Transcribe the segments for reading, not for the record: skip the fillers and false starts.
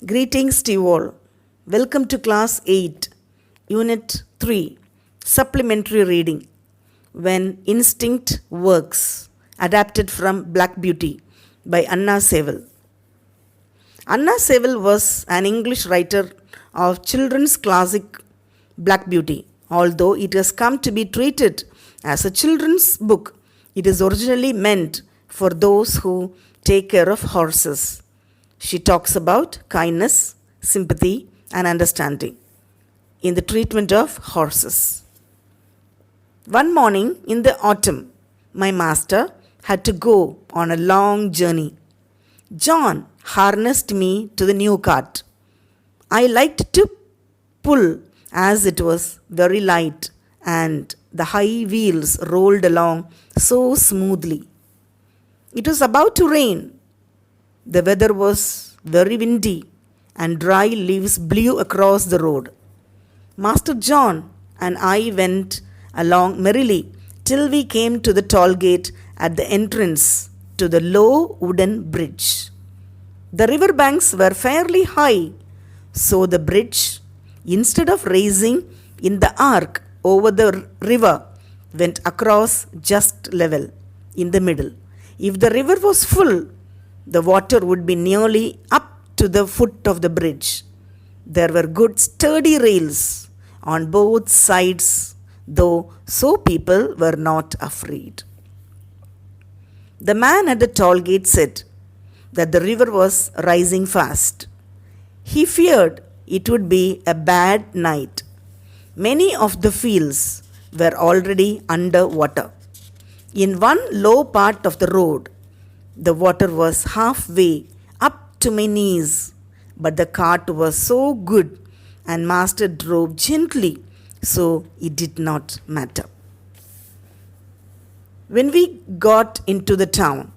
Greetings to you all. Welcome to Class 8, Unit 3, Supplementary Reading When Instinct Works, adapted from Black Beauty by Anna Sewell. Anna Sewell was an English writer of children's classic Black Beauty. Although it has come to be treated as a children's book, it is originally meant for those who take care of horses. She talks about kindness, sympathy, and understanding in the treatment of horses. One morning in the autumn, my master had to go on a long journey. John harnessed me to the new cart. I liked to pull as it was very light and the high wheels rolled along so smoothly. It was about to rain. The weather was very windy and dry leaves blew across the road. Master John and I went along merrily till we came to the toll gate at the entrance to the low wooden bridge. The river banks were fairly high, so the bridge, instead of raising in the arc over the river, went across just level in the middle. If the river was full, the water would be nearly up to the foot of the bridge. There were good sturdy rails on both sides, though so people were not afraid. The man at the toll gate said that the river was rising fast. He feared it would be a bad night. Many of the fields were already under water. In one low part of the road, the water was halfway up to my knees, but the cart was so good and master drove gently, so it did not matter. When we got into the town,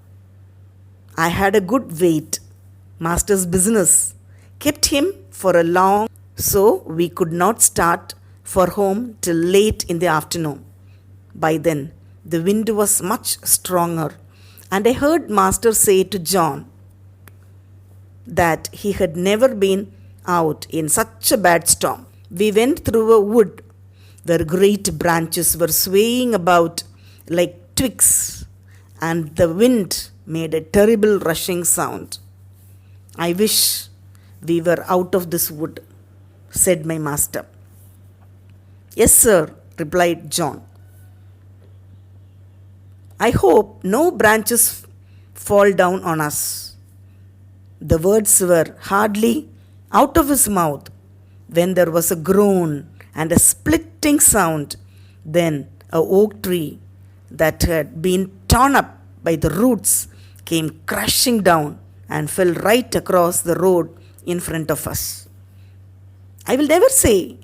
I had a good wait. Master's business kept him for a long, so we could not start for home till late in the afternoon. By then, the wind was much stronger, and I heard Master say to John that he had never been out in such a bad storm. We went through a wood where great branches were swaying about like twigs, and the wind made a terrible rushing sound. I wish we were out of this wood, said my master. Yes, sir, replied John. I hope no branches fall down on us. The words were hardly out of his mouth when there was a groan and a splitting sound. Then a oak tree that had been torn up by the roots came crashing down and fell right across the road in front of us. I will never say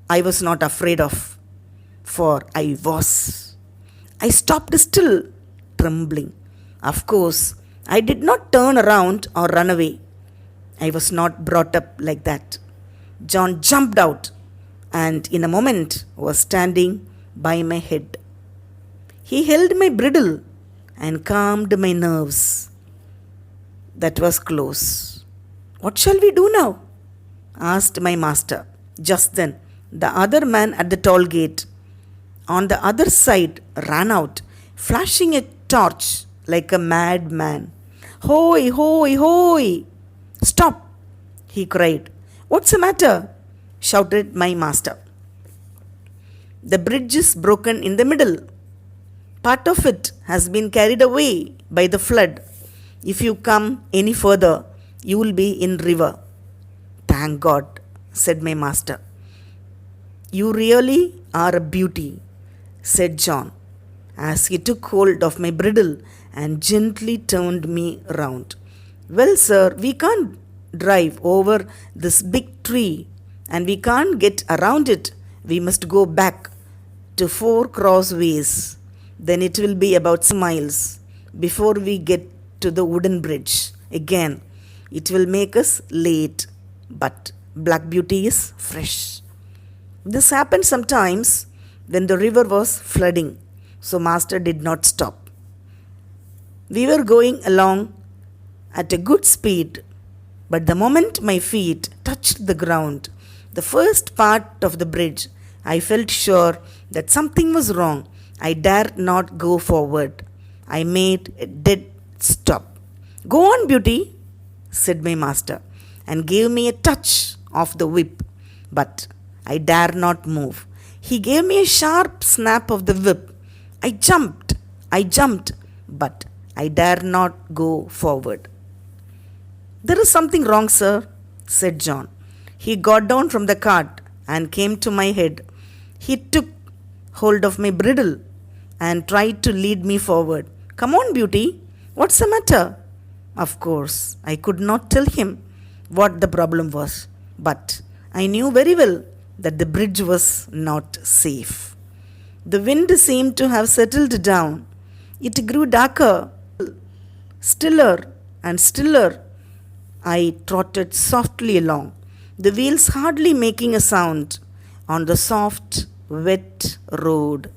I was not afraid of, for I was. I stopped still, trembling. Of course, I did not turn around or run away. I was not brought up like that. John jumped out and in a moment was standing by my head. He held my bridle and calmed my nerves. That was close. What shall we do now? Asked my master. Just then, the other man at the toll gate on the other side ran out, flashing a torch like a madman. Hoi, hoi, hoi! Stop! He cried. What's the matter? Shouted my master. The bridge is broken in the middle. Part of it has been carried away by the flood. If you come any further, you will be in river. Thank God, said my master. You really are a beauty, said John, as he took hold of my bridle and gently turned me round. Well, sir, we can't drive over this big tree and we can't get around it. We must go back to 4 crossways. Then it will be about 6 miles before we get to the wooden bridge. Again, it will make us late, but Black Beauty is fresh. This happened sometimes when the river was flooding, so master did not stop. We were going along at a good speed But the moment my feet touched the ground, the first part of the bridge, I felt sure that something was wrong. I dared not go forward. I made a dead stop. Go on, Beauty, said my master, and gave me a touch of the whip. But I dare not move. He gave me a sharp snap of the whip. I jumped, but I dare not go forward. There is something wrong, sir, said John. He got down from the cart and came to my head. He took hold of my bridle and tried to lead me forward. Come on, Beauty, what's the matter? Of course, I could not tell him what the problem was, but I knew very well that the bridge was not safe. The wind seemed to have settled down. It grew darker, stiller and stiller. I trotted softly along, the wheels hardly making a sound on the soft, wet road.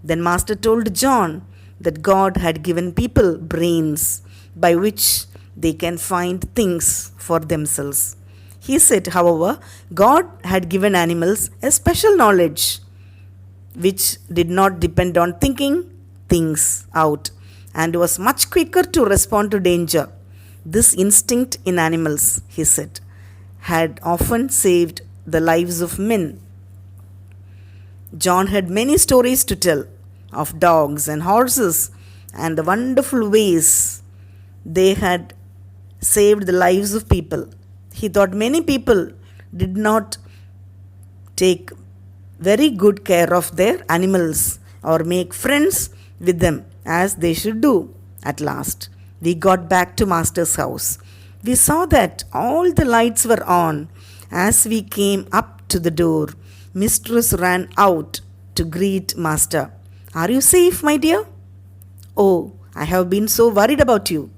Then Master told John that God had given people brains by which they can find things for themselves. He said, however, God had given animals a special knowledge which did not depend on thinking things out and was much quicker to respond to danger. This instinct in animals, he said, had often saved the lives of men. John had many stories to tell of dogs and horses and the wonderful ways they had saved the lives of people. He thought many people did not take very good care of their animals or make friends with them as they should do. At last, we got back to Master's house. We saw that all the lights were on. As we came up to the door, Mistress ran out to greet Master. Are you safe, my dear? Oh, I have been so worried about you.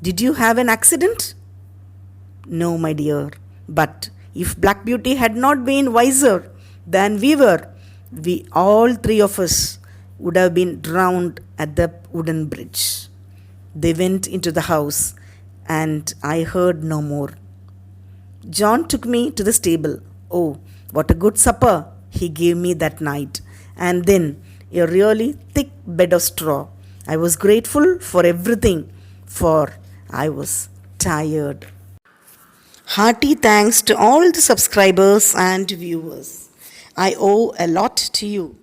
Did you have an accident? No, my dear, but if Black Beauty had not been wiser than we were, we all three of us would have been drowned at the wooden bridge. They went into the house, and I heard no more. John took me to the stable. Oh, what a good supper he gave me that night, and then a really thick bed of straw. I was grateful for everything, for I was tired. Hearty thanks to all the subscribers and viewers. I owe a lot to you.